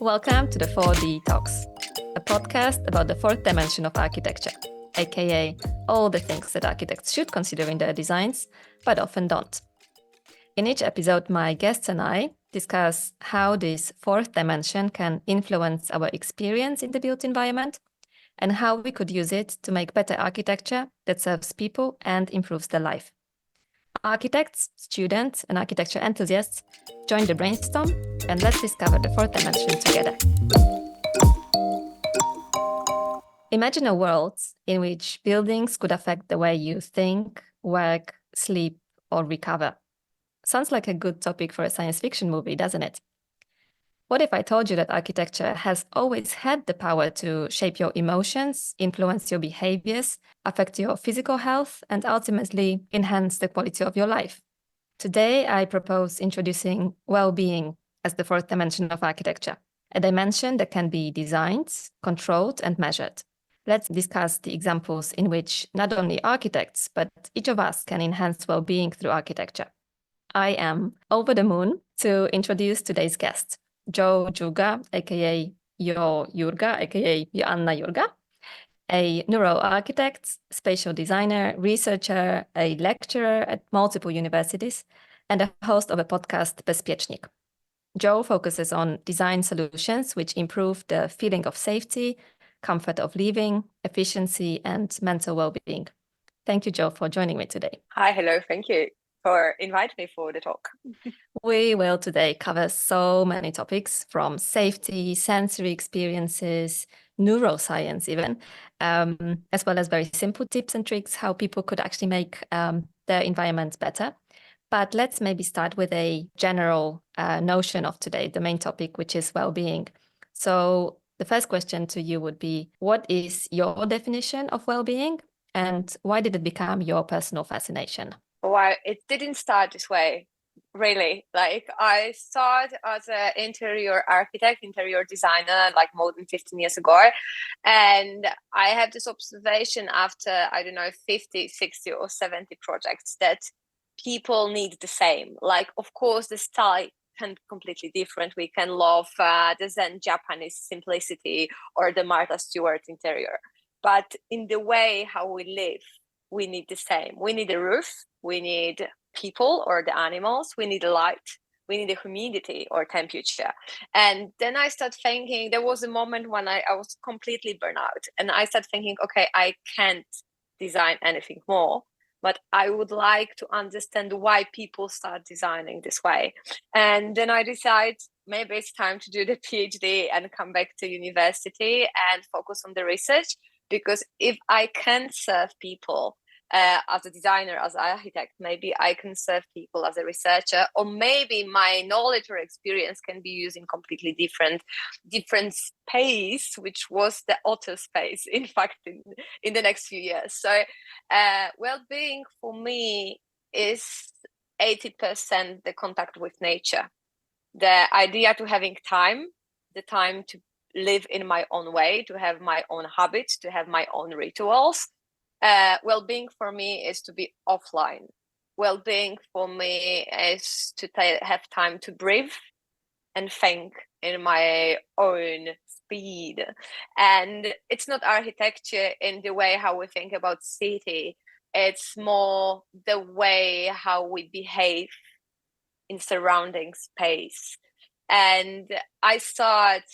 Welcome to the 4D Talks, a podcast about the fourth dimension of architecture, aka all the things that architects should consider in their designs, but often don't. In each episode, my guests and I discuss how this fourth dimension can influence our experience in the built environment and how we could use it to make better architecture that serves people and improves their life. Architects, students, and architecture enthusiasts, join the Brainstorm and let's discover the fourth dimension together. Imagine a world in which buildings could affect the way you think, work, sleep, or recover. Sounds like a good topic for a science fiction movie, doesn't it? What if I told you that architecture has always had the power to shape your emotions, influence your behaviors, affect your physical health, and ultimately enhance the quality of your life? Today, I propose introducing well-being as the fourth dimension of architecture, a dimension that can be designed, controlled, and measured. Let's discuss the examples in which not only architects, but each of us can enhance well-being through architecture. I am over the moon to introduce today's guest, Jo Jurga, aka Jo Jurga, aka Joanna Jurga, a neuroarchitect, spatial designer, researcher, a lecturer at multiple universities, and a host of a podcast, Bezpiecznik. Jo focuses on design solutions which improve the feeling of safety, comfort of living, efficiency, and mental well-being. Thank you, Jo, for joining me today. Hi, hello, thank you for inviting me for the talk. We will today cover so many topics from safety, sensory experiences, neuroscience even, as well as very simple tips and tricks how people could actually make their environments better. But let's maybe start with a general notion of today, the main topic, which is well-being. So the first question to you would be, what is your definition of well-being and why did it become your personal fascination? Well, it didn't start this way, really. Like I started as an interior architect, interior designer, like more than 15 years ago. And I had this observation after, 50, 60 or 70 projects that people need the same. Like, of course, the style can be completely different. We can love the Zen Japanese simplicity or the Martha Stewart interior. But in the way how we live, we need the same. We need a roof, we need people or the animals, we need light, we need the humidity or temperature. And then I started thinking, there was a moment when I was completely burnt out. And I started thinking, okay, I can't design anything more, but I would like to understand why people start designing this way. And then I decided maybe it's time to do the PhD and come back to university and focus on the research. Because if I can serve people as a designer, as an architect, maybe I can serve people as a researcher, or maybe my knowledge or experience can be used in completely different space, which was the author space, in fact, in the next few years. So well-being for me is 80% the contact with nature. The idea to having time, the time to live in my own way, to have my own habits, to have my own rituals. Well-being for me is to be offline. Well-being for me is to have time to breathe and think in my own speed. And it's not architecture in the way how we think about city. It's more the way how we behave in surrounding space. And I start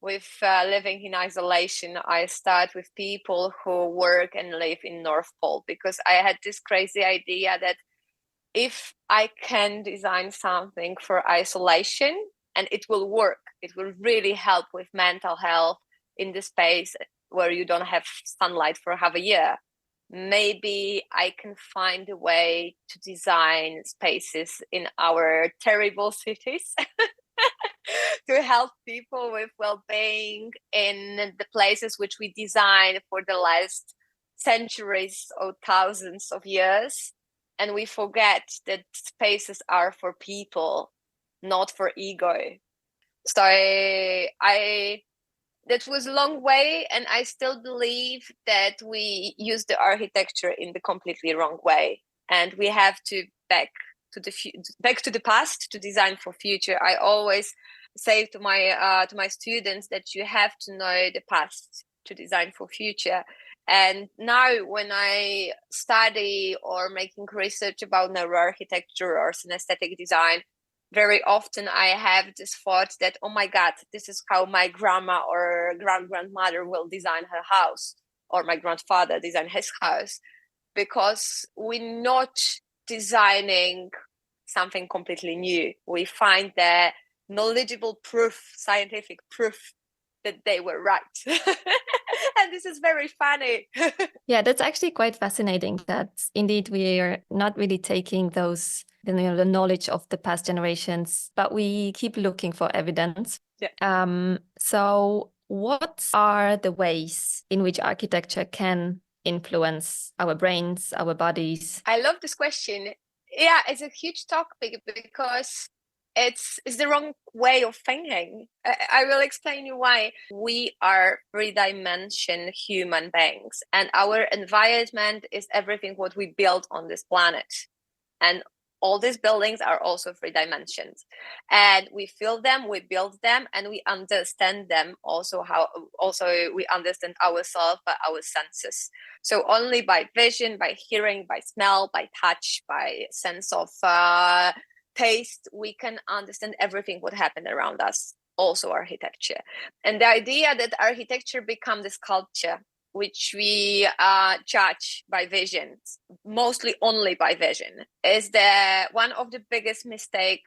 with living in isolation. I start with people who work and live in North Pole, because I had this crazy idea that if I can design something for isolation and it will work, it will really help with mental health in the space where you don't have sunlight for half a year. Maybe I can find a way to design spaces in our terrible cities to help people with well-being in the places which we designed for the last centuries or thousands of years. And we forget that spaces are for people, not for ego. So that was a long way, and I still believe that we use the architecture in the completely wrong way, and we have to back to the past to design for future. I always say to my students that you have to know the past to design for future. And now when I study or making research about neuroarchitecture or synesthetic design, very often I have this thought that, oh my God, this is how my grandma or grandmother will design her house, or my grandfather design his house, because we're not designing something completely new. We find the knowledgeable proof, scientific proof that they were right. And this is very funny. Yeah, that's actually quite fascinating that indeed we are not really taking those, the knowledge of the past generations, but we keep looking for evidence. Yeah. So what are the ways in which architecture can influence our brains, our bodies? I love this question. Yeah, it's a huge topic because it's the wrong way of thinking. I will explain you why. We are three-dimension human beings, and our environment is everything what we build on this planet. And all these buildings are also three dimensions, and we feel them, we build them, and we understand them also. We understand ourselves by our senses. So only by vision, by hearing, by smell, by touch, by sense of taste, we can understand everything what happened around us, also architecture. And the idea that architecture becomes this sculpture which we judge by vision, mostly only by vision, is the one of the biggest mistake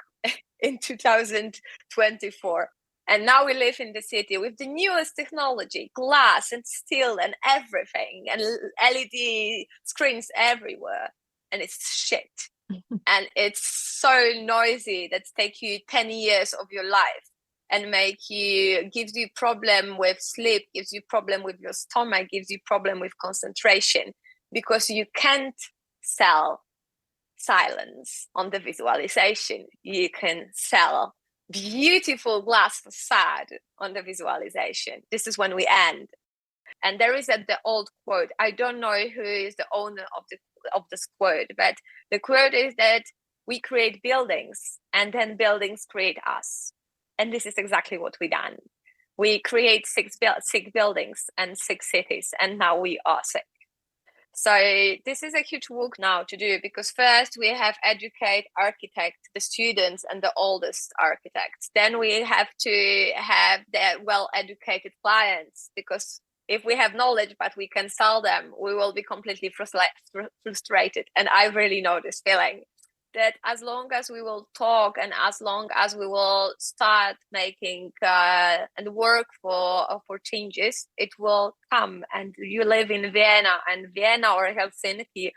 in 2024. And now we live in the city with the newest technology, glass and steel and everything, and LED screens everywhere, and it's shit. And it's so noisy that takes you 10 years of your life and gives you problem with sleep, gives you problem with your stomach, gives you problem with concentration, because you can't sell silence on the visualization. You can sell beautiful glass facade on the visualization. This is when we end. And there is the old quote. I don't know who is the owner of this quote, but the quote is that we create buildings and then buildings create us. And this is exactly what we done. We create six buildings and 6 cities, and now we are 6. So this is a huge work now to do, because first we have educate architect, the students and the oldest architects. Then we have to have the well-educated clients, because if we have knowledge but we can sell them, we will be completely frustrated. And I really know this feeling, that as long as we will talk and as long as we will start making and work for changes, it will come. And you live in Vienna, and Vienna or Helsinki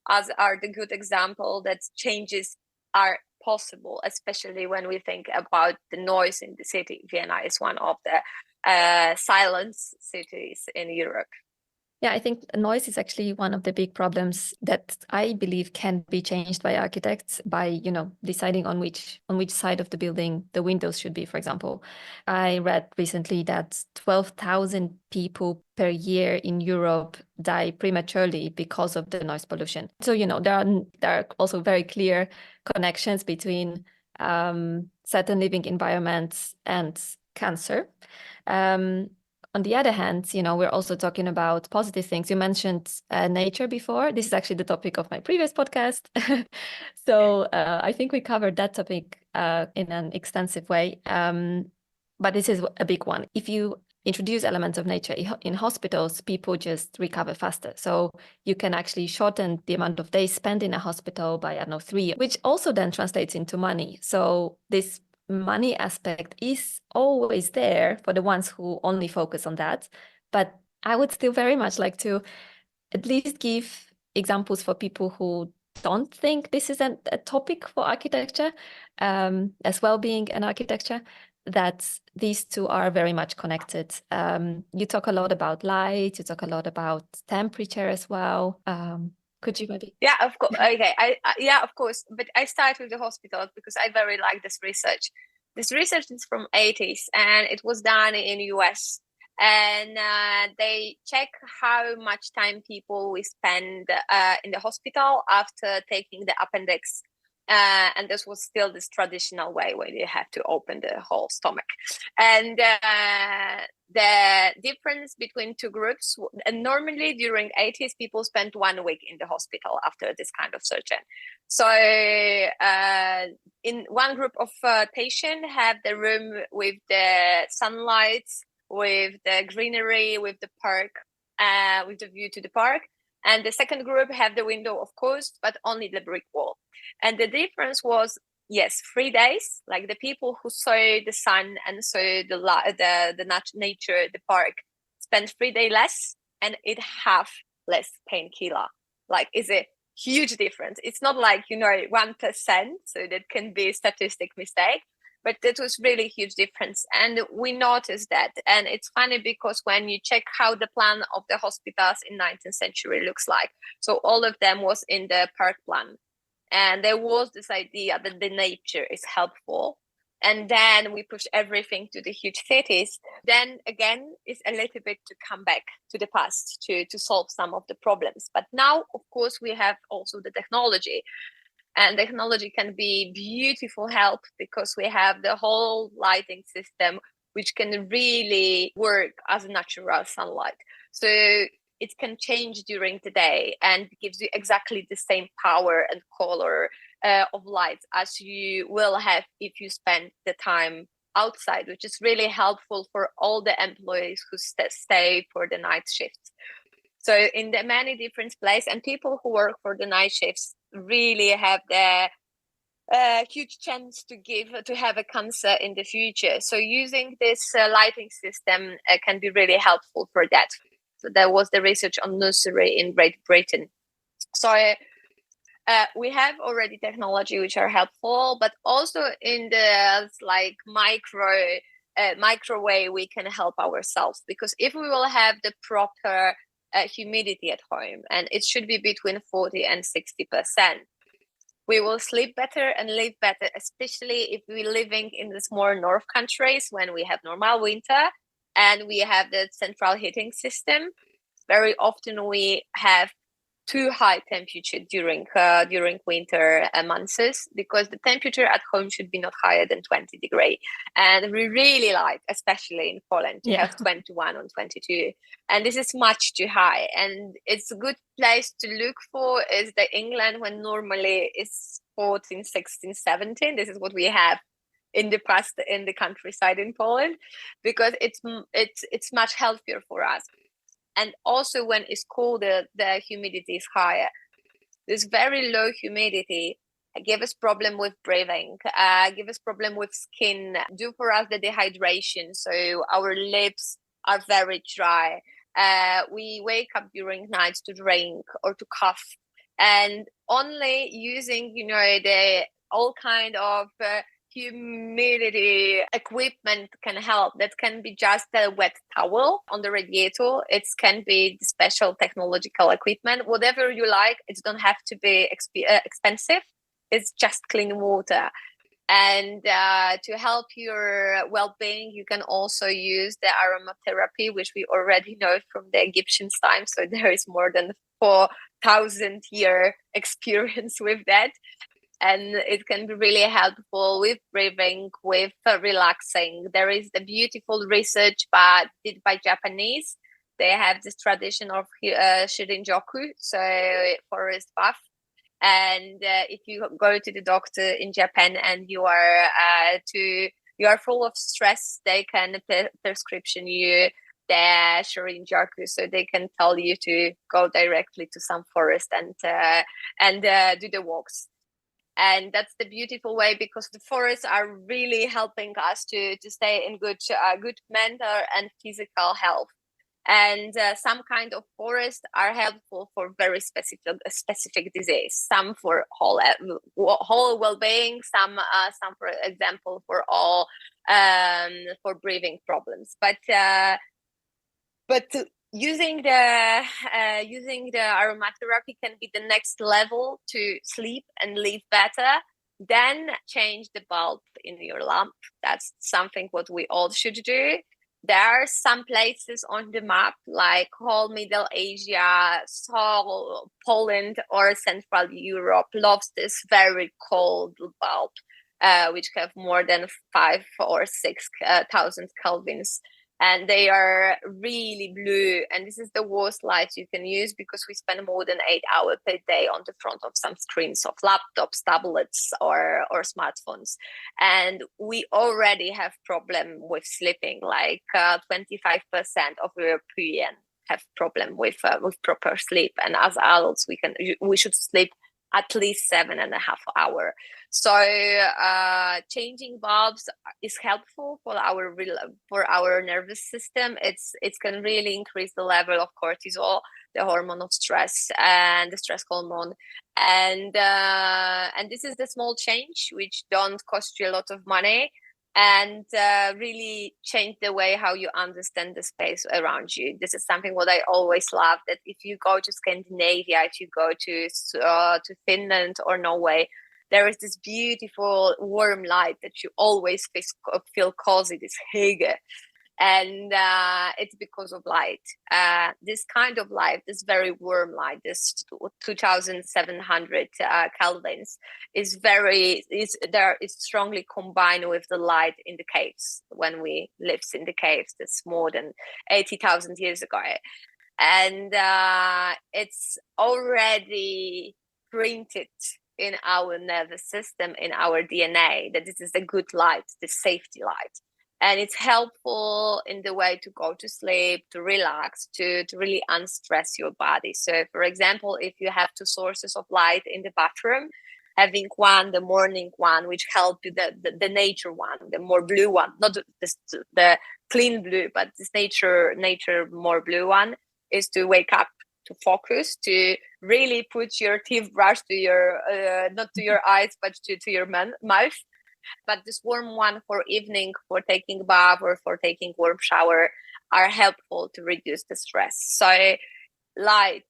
are the good example that changes are possible, especially when we think about the noise in the city. Vienna is one of the silence cities in Europe. Yeah, I think noise is actually one of the big problems that I believe can be changed by architects by, deciding on which side of the building the windows should be, for example. I read recently that 12,000 people per year in Europe die prematurely because of the noise pollution. So, there are also very clear connections between certain living environments and cancer. On the other hand, we're also talking about positive things. You mentioned nature before. This is actually the topic of my previous podcast. So I think we covered that topic in an extensive way. But this is a big one. If you introduce elements of nature in hospitals, people just recover faster. So you can actually shorten the amount of days spent in a hospital by, 3, which also then translates into money. So this money aspect is always there for the ones who only focus on that. But I would still very much like to at least give examples for people who don't think this is a topic for architecture, as well-being and architecture, that these two are very much connected. You talk a lot about light, you talk a lot about temperature as well. Could you maybe? Yeah, of course. Okay. Yeah, of course. But I start with the hospitals because I very like this research. This research is from 80s and it was done in US. And they check how much time people we spend in the hospital after taking the appendix And this was still this traditional way where you have to open the whole stomach. And the difference between two groups, and normally during 80s, people spent 1 week in the hospital after this kind of surgery. So in one group of patients have the room with the sunlight, with the greenery, with the park, with the view to the park. And the second group have the window, of course, but only the brick wall. And the difference was, yes, 3 days, like the people who saw the sun and saw the nature, the park, spent 3 days less, and it have less painkiller. Like, it's a huge difference. It's not like, 1%, so that can be a statistic mistake, but that was really a huge difference. And we noticed that. And it's funny because when you check how the plan of the hospitals in 19th century looks like, so all of them was in the park plan. And there was this idea that the nature is helpful. And then we push everything to the huge cities. Then again, it's a little bit to come back to the past to solve some of the problems. But now, of course, we have also the technology. And technology can be beautiful help because we have the whole lighting system, which can really work as natural sunlight. So it can change during the day and gives you exactly the same power and color of light as you will have if you spend the time outside, which is really helpful for all the employees who stay for the night shifts. So in the many different places, and people who work for the night shifts really have the huge chance to have a cancer in the future. So using this lighting system can be really helpful for that. So there was the research on nursery in Great Britain. So we have already technology which are helpful, but also in the micro way we can help ourselves, because if we will have the proper humidity at home, and it should be between 40 and 60%, we will sleep better and live better, especially if we're living in the more north countries when we have normal winter and we have the central heating system. Very often we have too high temperature during winter months, because the temperature at home should be not higher than 20 degrees. And we really like, especially in Poland, to have 21 or 22. And this is much too high. And it's a good place to look for is the England, when normally it's 14, 16, 17. This is what we have in the past in the countryside in Poland, because it's much healthier for us. And also when it's cold, the humidity is higher. This very low humidity give us problem with breathing, give us problem with skin, do for us the dehydration. So our lips are very dry. We wake up during nights to drink or to cough. And only using, the all kind of humidity equipment can help. That can be just a wet towel on the radiator. It can be special technological equipment, whatever you like. It don't have to be expensive. It's just clean water. And to help your well-being, you can also use the aromatherapy, which we already know from the Egyptians' time. So there is more than 4,000 year experience with that. And it can be really helpful with breathing, with relaxing. There is the beautiful research did by Japanese. They have this tradition of shirinjoku, so forest bath. And if you go to the doctor in Japan and you are full of stress, they can prescription you the shirinjoku, so they can tell you to go directly to some forest and do the walks. And that's the beautiful way, because the forests are really helping us to stay in good mental and physical health. And some kind of forests are helpful for very specific disease. Some for whole well-being. Some for example for all for breathing problems. But using the aromatherapy can be the next level to sleep and live better. Then change the bulb in your lamp. That's something what we all should do. There are some places on the map, like whole Middle Asia, Seoul, Poland, or Central Europe, loves this very cold bulb, which have more than 5 or 6 thousand Kelvins. And they are really blue. And this is the worst light you can use because we spend more than 8 hours per day on the front of some screens of laptops, tablets, or smartphones. And we already have problem with sleeping. Like 25% of European have problem with proper sleep. And as adults, we should sleep at least 7.5 hours. So changing bulbs is helpful for our nervous system. It can really increase the level of cortisol, the hormone of stress, and the stress hormone. And this is the small change which don't cost you a lot of money, and really change the way how you understand the space around you. This is something what I always love, that if you go to Scandinavia, if you go to Finland or Norway, there is this beautiful warm light that you always feel cozy, this hygge. And it's because of light. This kind of light, this very warm light, this 2,700 kelvins, is strongly combined with the light in the caves when we lived in the caves. That's more than 80,000 years ago, and it's already printed in our nervous system, in our DNA, that this is a good light, the safety light. And it's helpful in the way to go to sleep, to relax, to really unstress your body. So, for example, if you have 2 sources of light in the bathroom, having one, the morning one, which help you, the nature one, the more blue one, not the clean blue, but this nature more blue one, is to wake up, to focus, to really put your teeth brush to your, not to your eyes, but to your mouth. But this warm one for evening, for taking a bath or for taking warm shower, are helpful to reduce the stress. So light,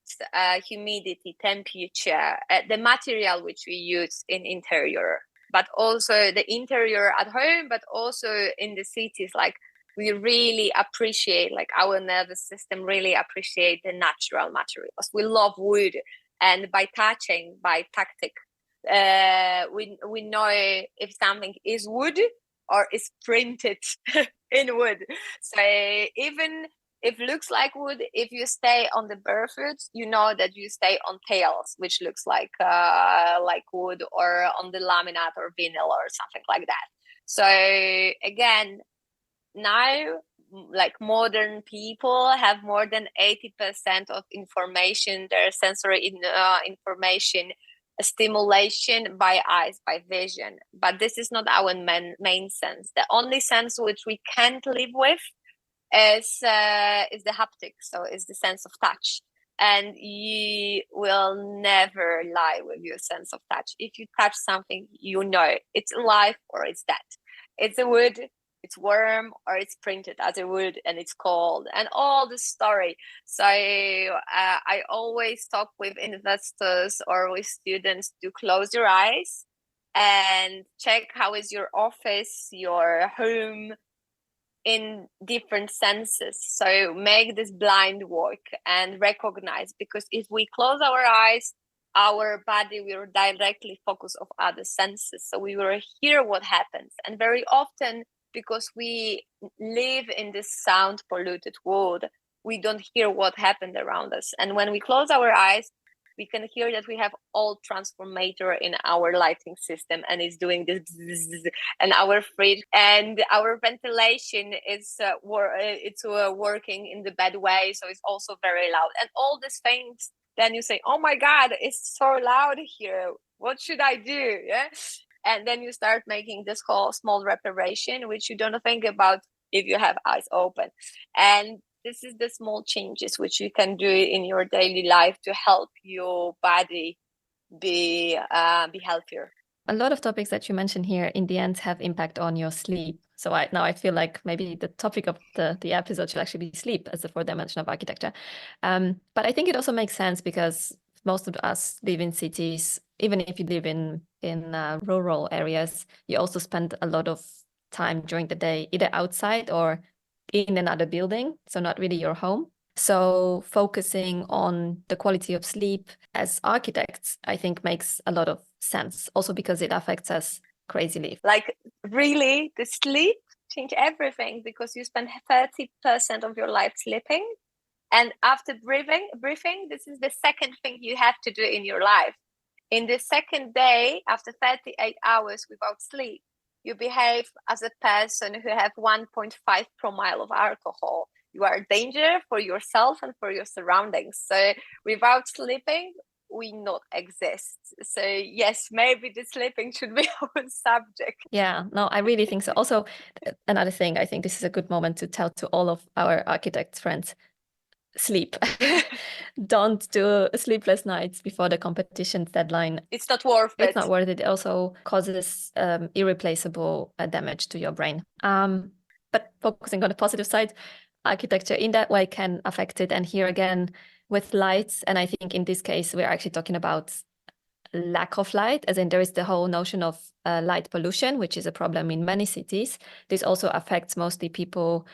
humidity, temperature, the material which we use in interior, but also the interior at home, but also in the cities. Like, we really appreciate, like our nervous system really appreciate the natural materials. We love wood, and by touching, by tactic, we know if something is wood or is printed in wood. So even if it looks like wood, if you stay on the barefoot, you know that you stay on tails, which looks like wood, or on the laminate or vinyl or something like that. So again, now, like, modern people have more than 80% of information, their sensory information stimulation by eyes, by vision. But this is not our main sense. The only sense which we can't live with is the haptic, so is the sense of touch. And you will never lie with your sense of touch. If you touch something, you know it's alive or it's dead. It's a wood, it's warm, or it's printed as a wood, and it's cold, and all the story. So I always talk with investors or with students to close your eyes and check how is your office, your home, in different senses. So make this blind work and recognize, because if we close our eyes, our body will directly focus on other senses. So we will hear what happens. And very often, because we live in this sound polluted world, we don't hear what happened around us. And when we close our eyes, we can hear that we have all transformator in our lighting system, and it's doing this bzzz, and our fridge and our ventilation is working in the bad way, so it's also very loud, and all these things. Then you say, oh my god, it's so loud here, what should I do? Yeah. And then you start making this whole small reparation, which you don't think about if you have eyes open. And this is the small changes which you can do in your daily life to help your body be healthier. A lot of topics that you mentioned here in the end have impact on your sleep. So now I feel like maybe the topic of the episode should actually be sleep as the 4th dimension of architecture. But I think it also makes sense because most of us live in cities. Even if you live in rural areas, you also spend a lot of time during the day either outside or in another building, so not really your home. So focusing on the quality of sleep as architects, I think makes a lot of sense, also because it affects us crazily. Like really, the sleep change everything because you spend 30% of your life sleeping. And after breathing, this is the second thing you have to do in your life. In the second day, after 38 hours without sleep, you behave as a person who have 1.5 promille of alcohol. You are a danger for yourself and for your surroundings. So without sleeping, we not exist. So yes, maybe the sleeping should be our subject. Yeah, no, I really think so. Also, another thing, I think this is a good moment to tell to all of our architects friends, sleep. Don't do sleepless nights before the competition deadline. It's not worth it. It's not worth it. It also causes irreplaceable damage to your brain. But focusing on the positive side, architecture in that way can affect it. And here again, with lights, and I think in this case, we're actually talking about lack of light, as in there is the whole notion of light pollution, which is a problem in many cities. This also affects mostly people.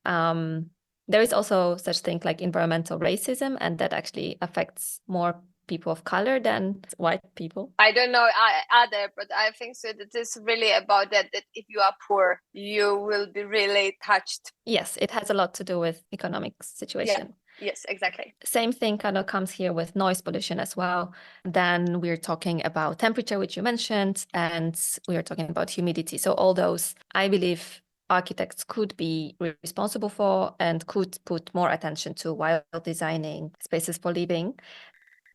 There is also such thing like environmental racism, and that actually affects more people of color than white people. I don't know other, but I think so that it's really about that if you are poor, you will be really touched. Yes, it has a lot to do with economic situation. Yes, exactly. Same thing kind of comes here with noise pollution as well. Then we're talking about temperature, which you mentioned, and we are talking about humidity. So all those, I believe, architects could be responsible for and could put more attention to while designing spaces for living.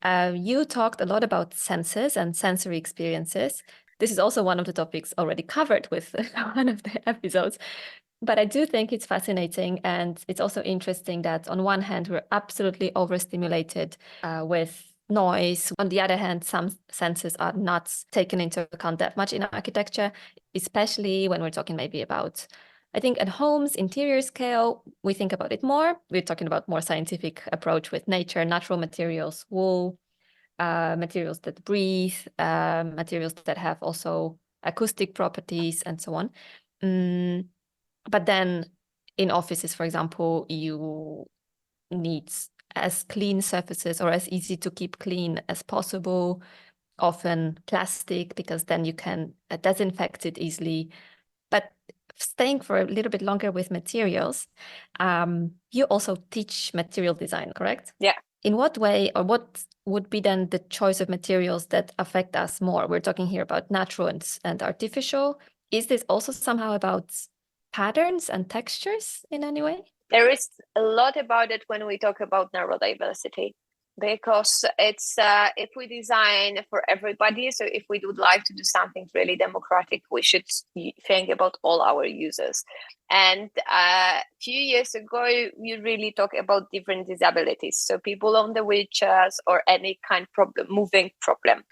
You talked a lot about senses and sensory experiences. This is also one of the topics already covered with one of the episodes. But I do think it's fascinating, and it's also interesting that on one hand, we're absolutely overstimulated with noise. On the other hand, some senses are not taken into account that much in architecture, especially when we're talking maybe about, I think at homes, interior scale, we think about it more. We're talking about more scientific approach with nature, natural materials, wool, materials that breathe, materials that have also acoustic properties and so on. But then in offices, for example, you need as clean surfaces or as easy to keep clean as possible, often plastic, because then you can disinfect it easily. But staying for a little bit longer with materials, you also teach material design, correct? Yeah. In what way, or what would be then the choice of materials that affect us more? We're talking here about natural and artificial. Is this also somehow about patterns and textures in any way? There is a lot about it when we talk about neurodiversity, because it's if we design for everybody, so if we would like to do something really democratic, we should think about all our users. And a few years ago, we really talk about different disabilities, so people on the wheelchairs or any kind of problem, moving problem.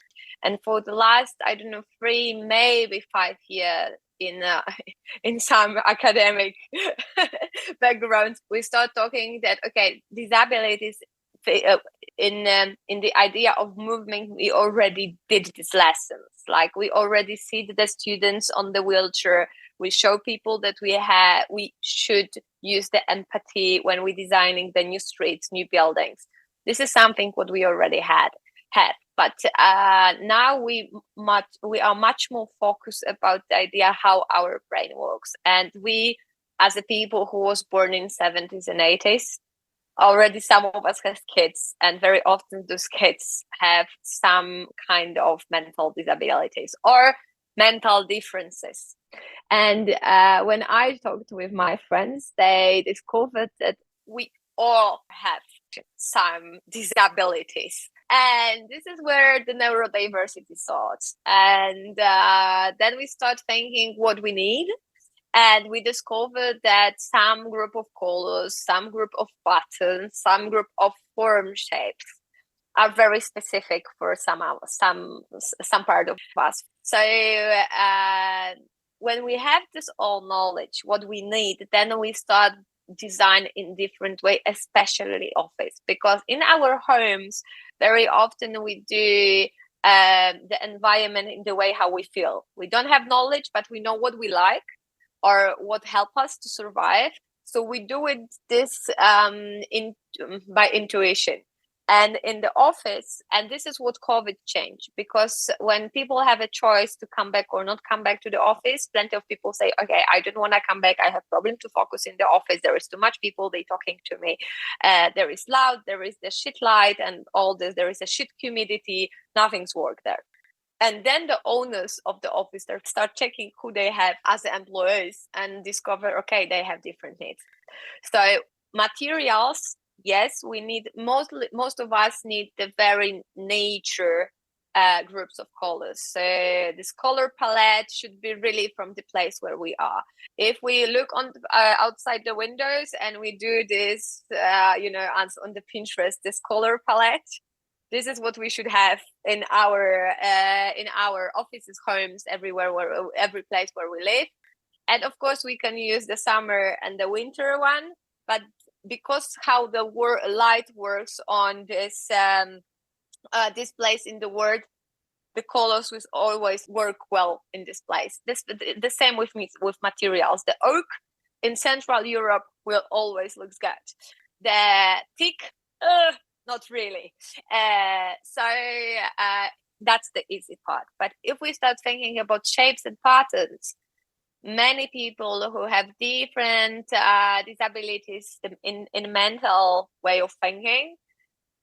And for the last, I don't know, 3, maybe 5 years, in some academic backgrounds, we start talking that disabilities in the idea of movement, we already did these lessons. Like we already see the students on the wheelchair. We show people that we should use the empathy when we're designing the new streets, new buildings. This is something what we already had. But now we are much more focused about the idea how our brain works. And we, as a people who was born in 70s and 80s, already some of us have kids, and very often those kids have some kind of mental disabilities or mental differences. And when I talked with my friends, they discovered that we all have some disabilities. And this is where the neurodiversity starts. And then we start thinking what we need. And we discovered that some group of colors, some group of patterns, some group of form shapes are very specific for some part of us. So when we have this all knowledge, what we need, then we start design in different way, especially office, because in our homes very often we do the environment in the way how we feel. We don't have knowledge, but we know what we like or what help us to survive. So we do it by intuition. And in the office, and this is what COVID changed, because when people have a choice to come back or not come back to the office, plenty of people say, okay, I don't want to come back. I have problem to focus in the office. There is too much people, they talking to me. There is loud, there is the shit light and all this. There is a shit humidity. Nothing's work there. And then the owners of the office start checking who they have as employees and discover, okay, they have different needs. So materials, yes, we need, most of us need the very nature groups of colors. So this color palette should be really from the place where we are. If we look on outside the windows and we do this, as on the Pinterest, this color palette, this is what we should have in our offices, homes, every place where we live. And of course, we can use the summer and the winter one, but because how the light works on this this place in the world, the colors will always work well in this place. The same with materials. The oak in Central Europe will always look good. The teak, not really. So that's the easy part. But if we start thinking about shapes and patterns, many people who have different disabilities in mental way of thinking,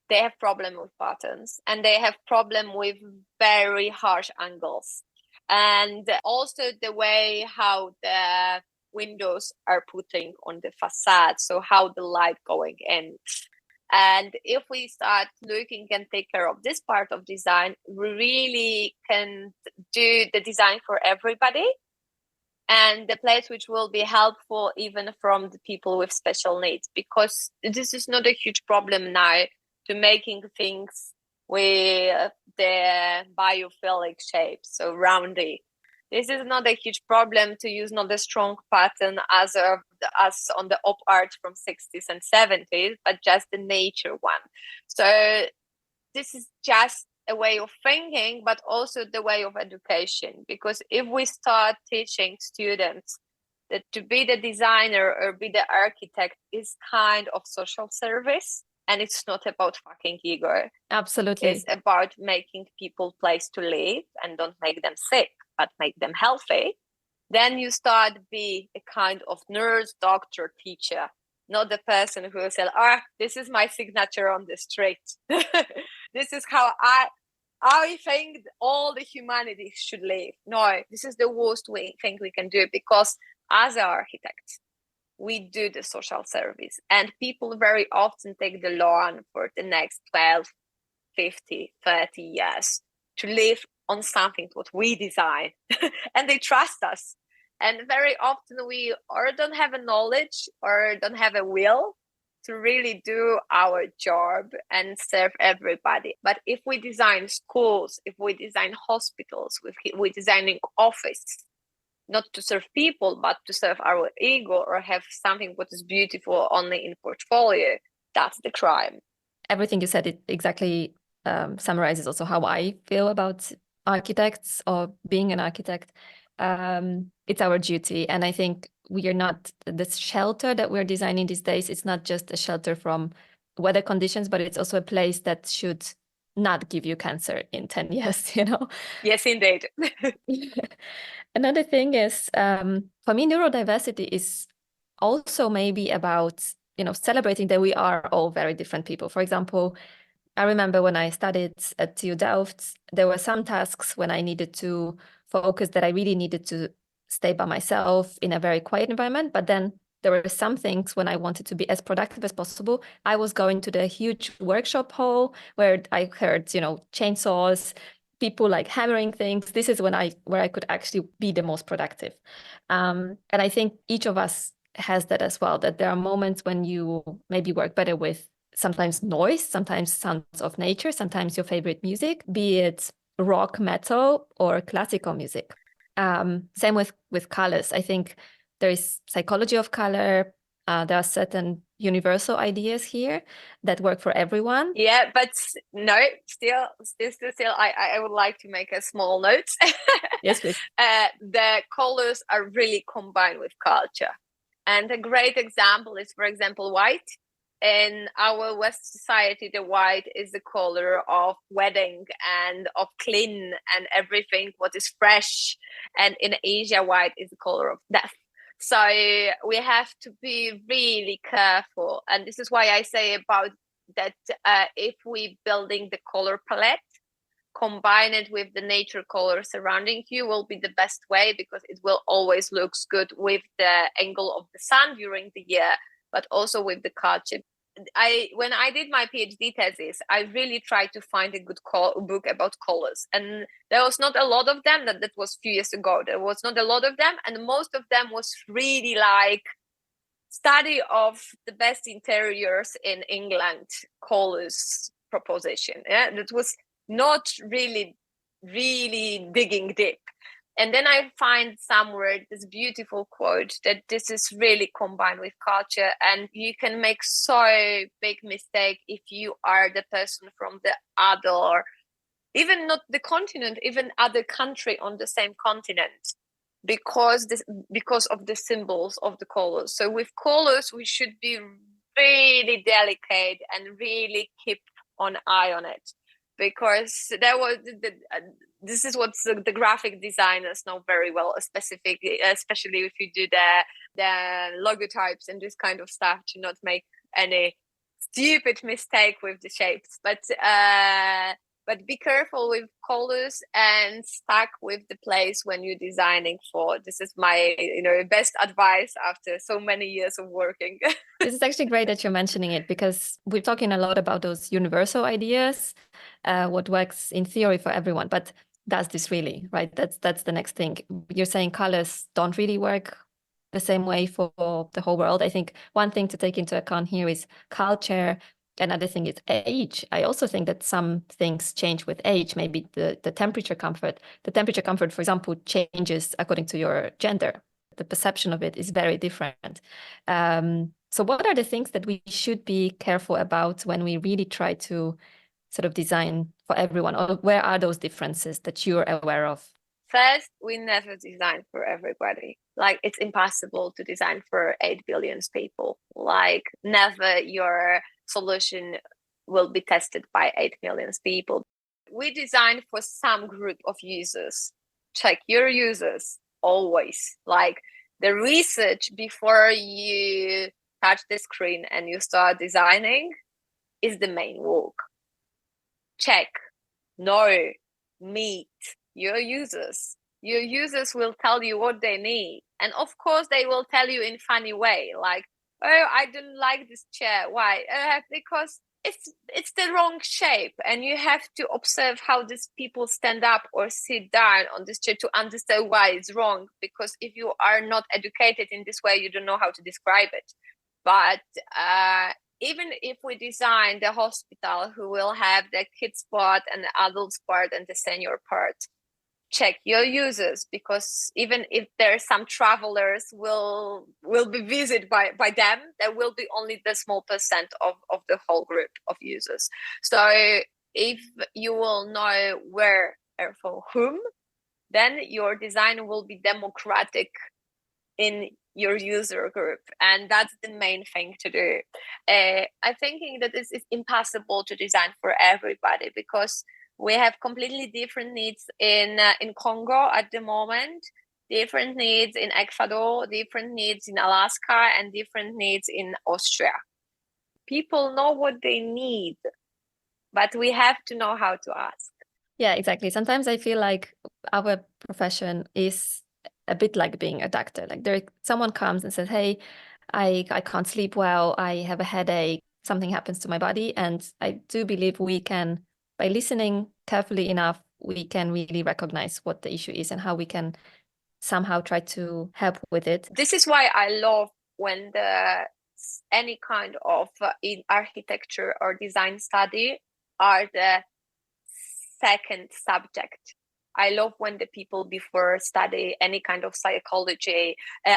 they have problem with patterns and they have problem with very harsh angles. And also the way how the windows are putting on the facade, so how the light going in. And if we start looking and take care of this part of design, we really can do the design for everybody. And the place which will be helpful even from the people with special needs, because this is not a huge problem now to making things with the biophilic shape, so roundy. This is not a huge problem to use not a strong pattern as on the op art from 60s and 70s, but just the nature one. So this is just a way of thinking, but also the way of education. Because if we start teaching students that to be the designer or be the architect is kind of social service, and it's not about fucking ego. Absolutely. It's about making people place to live and don't make them sick, but make them healthy. Then you start be a kind of nurse, doctor, teacher, not the person who will say, this is my signature on the street. This is how I think all the humanity should live. No, this is the worst thing we can do, because as architects, we do the social service, and people very often take the loan for the next 12, 50, 30 years to live on something what we design and they trust us. And very often we or don't have a knowledge or don't have a will to really do our job and serve everybody. But if we design schools, if we design hospitals, if we designing office, not to serve people, but to serve our ego or have something what is beautiful only in portfolio, that's the crime. Everything you said, it exactly summarizes also how I feel about architects or being an architect. It's our duty. And I think we are not, the shelter that we're designing these days, it's not just a shelter from weather conditions, but it's also a place that should not give you cancer in 10 years, you know? Yes, indeed. Another thing is, for me, neurodiversity is also maybe about, celebrating that we are all very different people. For example, I remember when I studied at TU Delft, there were some tasks when I needed to focus that I really needed to stay by myself in a very quiet environment. But then there were some things when I wanted to be as productive as possible, I was going to the huge workshop hall where I heard, chainsaws, people like hammering things. This is where I could actually be the most productive. And I think each of us has that as well, that there are moments when you maybe work better with sometimes noise, sometimes sounds of nature, sometimes your favorite music, be it rock, metal, or classical music. Same with colors. I think there is psychology of color. There are certain universal ideas here that work for everyone. Yeah, but no, still, I would like to make a small note. Yes, please. The colors are really combined with culture. And a great example is, for example, white. In our West society, the white is the color of wedding and of clean and everything what is fresh. And in Asia, white is the color of death. So we have to be really careful. And this is why I say about that if we building the color palette, combine it with the nature color surrounding you will be the best way, because it will always looks good with the angle of the sun during the year, but also with the culture. When I did my PhD thesis, I really tried to find a good book about colors, and there was not a lot of them. That was a few years ago. There was not a lot of them, and most of them was really like study of the best interiors in England colors proposition. Yeah, that was not really digging deep. And then I find somewhere this beautiful quote that this is really combined with culture, and you can make so big mistake if you are the person from the other, even not the continent, even other country on the same continent, because of the symbols of the colors. So with colors, we should be really delicate and really keep an eye on it, because this is what the graphic designers know very well, specifically, especially if you do the logotypes and this kind of stuff, to not make any stupid mistake with the shapes. But be careful with colors and stuck with the place when you're designing for. This is my best advice after so many years of working. This is actually great that you're mentioning it, because we're talking a lot about those universal ideas, what works in theory for everyone, but does this really, right? That's the next thing. You're saying colors don't really work the same way for the whole world. I think one thing to take into account here is culture. Another thing is age. I also think that some things change with age. Maybe the temperature comfort. The temperature comfort, for example, changes according to your gender. The perception of it is very different. So what are the things that we should be careful about when we really try to sort of design for everyone? Or where are those differences that you're aware of? First, we never design for everybody. Like, it's impossible to design for 8 billion people. Like, never your solution will be tested by 8 million people. We design for some group of users. Check your users always. Like, the research before you touch the screen and you start designing is the main work. Check, know, meet your users. Your users will tell you what they need. And of course, they will tell you in funny way, like, oh, I didn't like this chair. Why? Because it's the wrong shape, and you have to observe how these people stand up or sit down on this chair to understand why it's wrong. Because if you are not educated in this way, you don't know how to describe it. But even if we design the hospital who will have the kids part and the adults part and the senior part, check your users, because even if there's some travelers will be visited by them, there will be only the small percent of the whole group of users. So if you will know where or for whom, then your design will be democratic in your user group, and that's the main thing to do. I'm thinking that this is impossible to design for everybody, because we have completely different needs in Congo at the moment, different needs in Ecuador, different needs in Alaska, and different needs in Austria. People know what they need, but we have to know how to ask. Yeah, exactly. Sometimes I feel like our profession is a bit like being a doctor. Like someone comes and says, hey, I can't sleep well, I have a headache, something happens to my body. And I do believe we can, by listening carefully enough, we can really recognize what the issue is and how we can somehow try to help with it. This is why I love when any kind of in architecture or design study are the second subject. I love when the people before study any kind of psychology,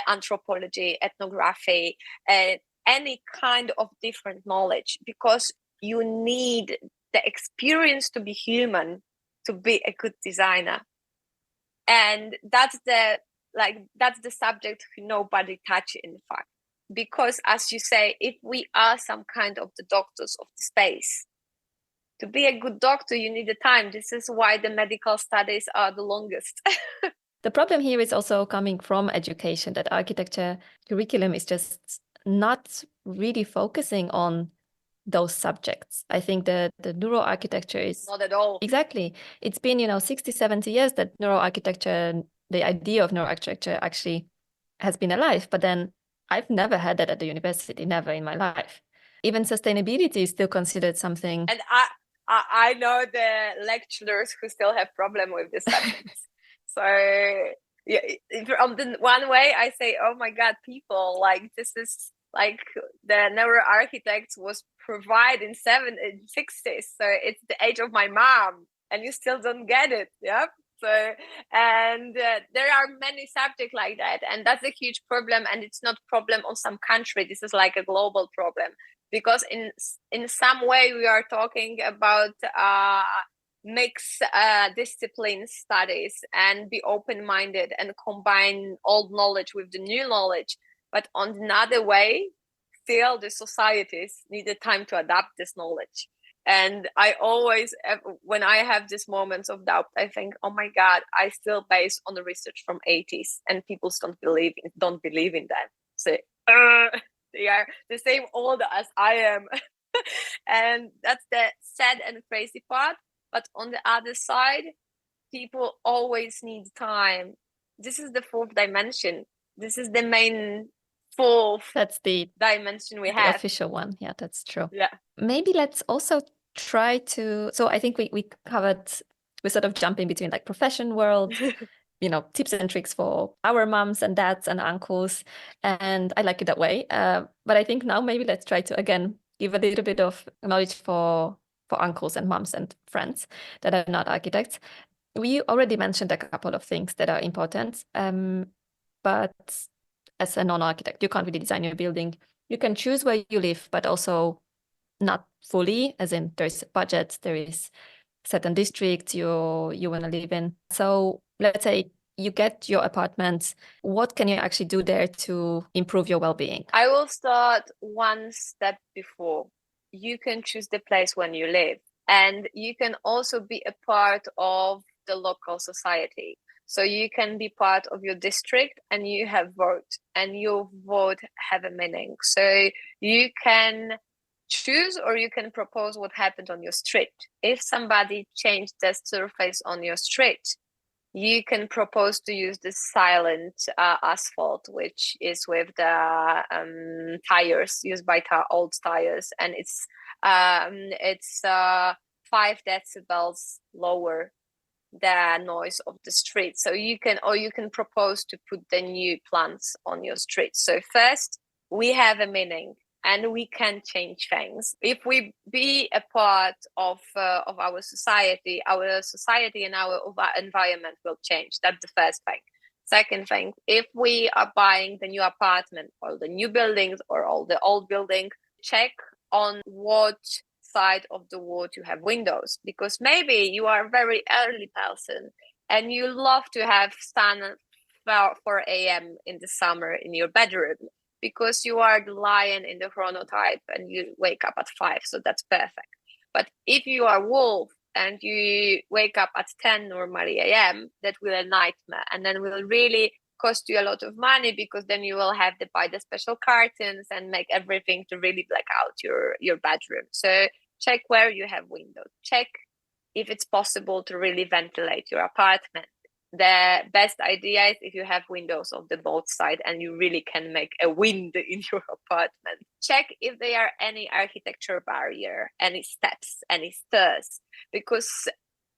anthropology, ethnography, any kind of different knowledge, because you need the experience to be human to be a good designer. And that's the subject nobody touch, in fact. because, as you say, if we are some kind of the doctors of the space, to be a good doctor, you need the time. This is why the medical studies are the longest. The problem here is also coming from education, that architecture curriculum is just not really focusing on those subjects. I think the neuroarchitecture is Not at all. Exactly. It's been, 60, 70 years that neuroarchitecture, the idea of neuroarchitecture actually has been alive. But then I've never had that at the university, never in my life. Even sustainability is still considered something. And I know the lecturers who still have problem with this subject. So yeah, from the one way I say, oh my God, people, like, this is like the neuroarchitects was provided in 60s. So it's the age of my mom and you still don't get it. Yeah. So, and there are many subjects like that, and that's a huge problem. And it's not problem on some country. This is like a global problem, because in some way we are talking about mix discipline studies and be open-minded and combine old knowledge with the new knowledge. But on another way, still the societies need the time to adapt this knowledge. And I always, when I have these moments of doubt, I think, oh my God, I still base on the research from 80s and people don't believe in that. So they are the same old as I am. And that's the sad and crazy part. But on the other side, people always need time. This is the fourth dimension. This is the main fourth That's the dimension we the have. official one. Yeah, that's true. Yeah. Maybe let's also try to, so I think we covered, we're sort of jumping between like profession world, tips and tricks for our moms and dads and uncles. And I like it that way. But I think now maybe let's try to, again, give a little bit of knowledge for uncles and moms and friends that are not architects. We already mentioned a couple of things that are important. But as a non-architect, you can't really design your building. You can choose where you live, but also not fully, as in there's a budget, there is certain districts you want to live in. So let's say you get your apartment. What can you actually do there to improve your well-being? I will start one step before. You can choose the place when you live, and you can also be a part of the local society. So you can be part of your district and you have vote, and your vote have a meaning. So you can choose or you can propose what happened on your street. If somebody changed the surface on your street, you can propose to use the silent asphalt, which is with the tires used by old tires, and it's 5 decibels lower the noise of the street. So you can propose to put the new plants on your street. So first, we have a meaning and we can change things. If we be a part of our society and our environment will change. That's the first thing. Second thing, if we are buying the new apartment or the new buildings or all the old building, check on what side of the wall you have windows, because maybe you are a very early person and you love to have sun 4 a.m. in the summer in your bedroom, because you are the lion in the chronotype and you wake up at 5, so that's perfect. But if you are wolf and you wake up at 10 normally a.m., that will a nightmare, and then will really cost you a lot of money, because then you will have to buy the special curtains and make everything to really black out your bedroom. So check where you have windows. Check if it's possible to really ventilate your apartment. The best idea is if you have windows on the both sides and you really can make a wind in your apartment. Check if there are any architecture barrier, any steps, any stairs, because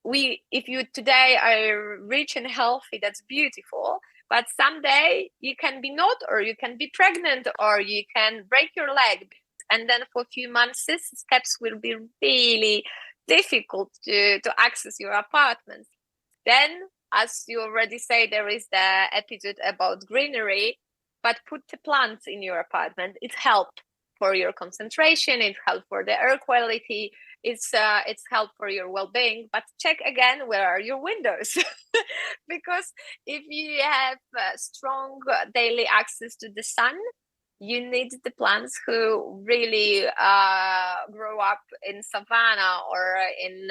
if you today are rich and healthy, that's beautiful. But someday you can be not, or you can be pregnant, or you can break your leg. And then for a few months, these steps will be really difficult to access your apartment. Then, as you already say, there is the episode about greenery, but put the plants in your apartment. It helps for your concentration, it helps for the air quality, it's help for your well-being. But check again, where are your windows? Because if you have strong daily access to the sun, You need the plants who really grow up in savanna or in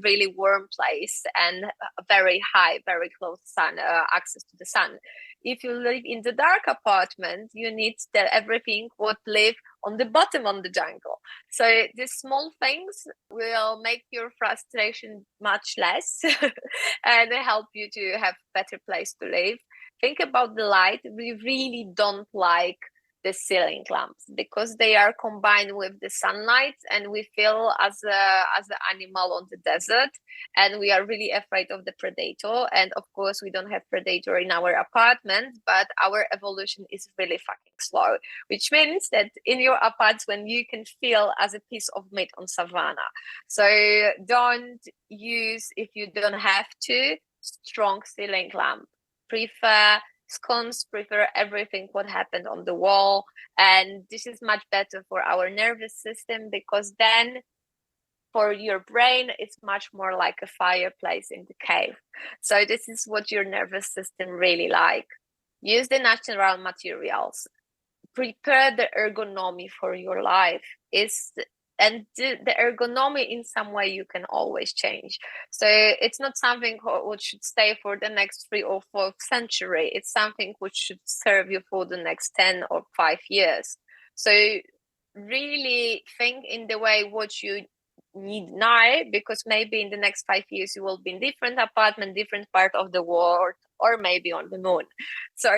really warm place and very high, very close sun, access to the sun. If you live in the dark apartment, you need that everything would live on the bottom of the jungle. So these small things will make your frustration much less and help you to have better place to live. Think about the light. We really don't like the ceiling lamps because they are combined with the sunlight, and we feel as an animal on the desert, and we are really afraid of the predator. And of course we don't have predator in our apartment, but our evolution is really fucking slow, which means that in your apartment when you can feel as a piece of meat on savannah. So don't use, if you don't have to, strong ceiling lamp. Prefer scones, prefer everything what happened on the wall, and this is much better for our nervous system, because then for your brain it's much more like a fireplace in the cave. So this is what your nervous system really like. Use the natural materials, prepare the ergonomy for your life. And the ergonomy in some way you can always change. So it's not something which should stay for the next 3 or 4 century. It's something which should serve you for the next 10 or 5 years. So really think in the way what you need now, because maybe in the next 5 years you will be in different apartment, different part of the world, or maybe on the moon. So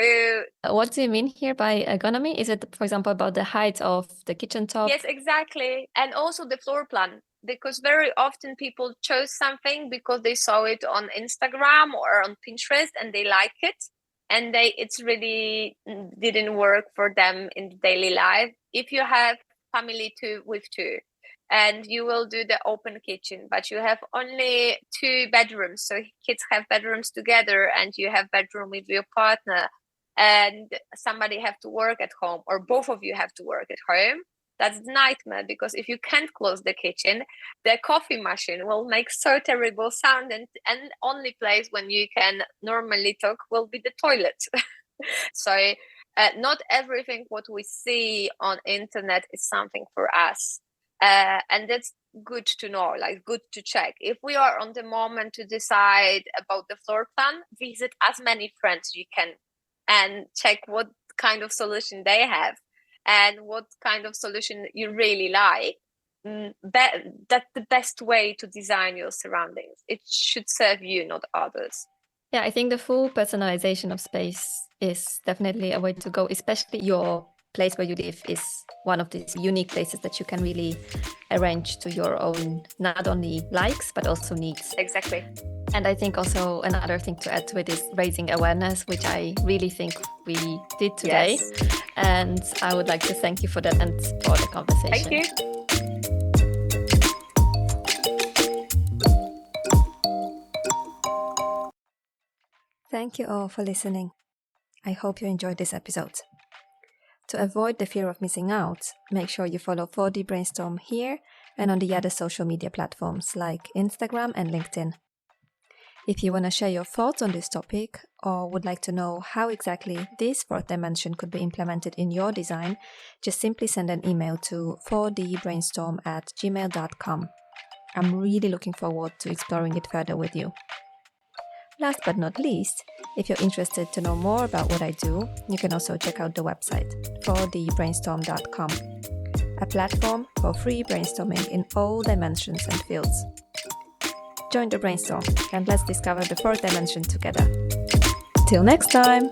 what do you mean here by ergonomy? Is it, for example, about the height of the kitchen top? Yes, exactly. And also the floor plan, because very often people chose something because they saw it on Instagram or on Pinterest and they like it, and it's really didn't work for them in the daily life. If you have family with two, and you will do the open kitchen, but you have only 2 bedrooms, so kids have bedrooms together, and you have bedroom with your partner, and somebody have to work at home, or both of you have to work at home, that's a nightmare. Because if you can't close the kitchen, the coffee machine will make so terrible sound, and only place when you can normally talk will be the toilet. So not everything what we see on internet is something for us. And that's good to know, like good to check. If we are on the moment to decide about the floor plan, visit as many friends you can and check what kind of solution they have and what kind of solution you really like. That's the best way to design your surroundings. It should serve you, not others. Yeah, I think the full personalization of space is definitely a way to go, especially your place where you live is one of these unique places that you can really arrange to your own, not only likes, but also needs. Exactly. And I think also another thing to add to it is raising awareness, which I really think we did today. Yes. And I would like to thank you for that and for the conversation. Thank you. Thank you all for listening. I hope you enjoyed this episode. To avoid the fear of missing out, make sure you follow 4D Brainstorm here and on the other social media platforms like Instagram and LinkedIn. If you want to share your thoughts on this topic or would like to know how exactly this 4th dimension could be implemented in your design, just simply send an email to 4dbrainstorm@gmail.com. I'm really looking forward to exploring it further with you. Last but not least, if you're interested to know more about what I do, you can also check out the website 4dbrainstorm.com, a platform for free brainstorming in all dimensions and fields. Join the brainstorm and let's discover the 4th dimension together. Till next time!